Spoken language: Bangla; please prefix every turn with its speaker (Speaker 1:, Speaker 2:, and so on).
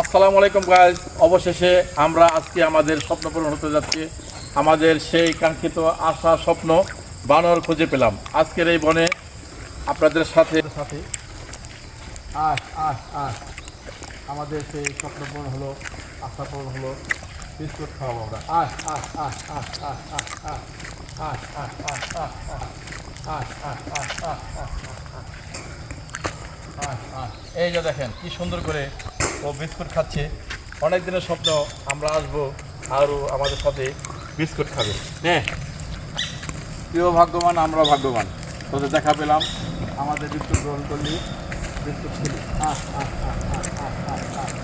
Speaker 1: আসসালামু আলাইকুম গাইজ। অবশেষে আমরা আজকে আমাদের স্বপ্ন পূরণ হতে যাচ্ছি। আমাদের সেই কাঙ্ক্ষিত আশা স্বপ্ন বানর খুঁজে পেলাম আজকের এই বনে আপনাদের সাথে সাথে আস আস আস আমাদের সেই স্বপ্ন পূরণ হলো, আশা পূরণ হলো। বিস্কুট খাওয়াবো আমরা। আস আস আস আস আস আস আস আস আস আস আস আস আস আস আস। এই যে দেখেন কি সুন্দর করে ও বিস্কুট খাচ্ছে। অনেক দিনের স্বপ্ন আমরা আসবো আরও আমাদের সাথে বিস্কুট খাবে। হ্যাঁ, প্রিয় ভাগ্যবান, আমরা ভাগ্যবান, তোদের দেখা পেলাম। আমাদের বিস্কুট গ্রহণ করলি, বিস্কুট খেলি। আহ আহ আহ আহ আহ আহ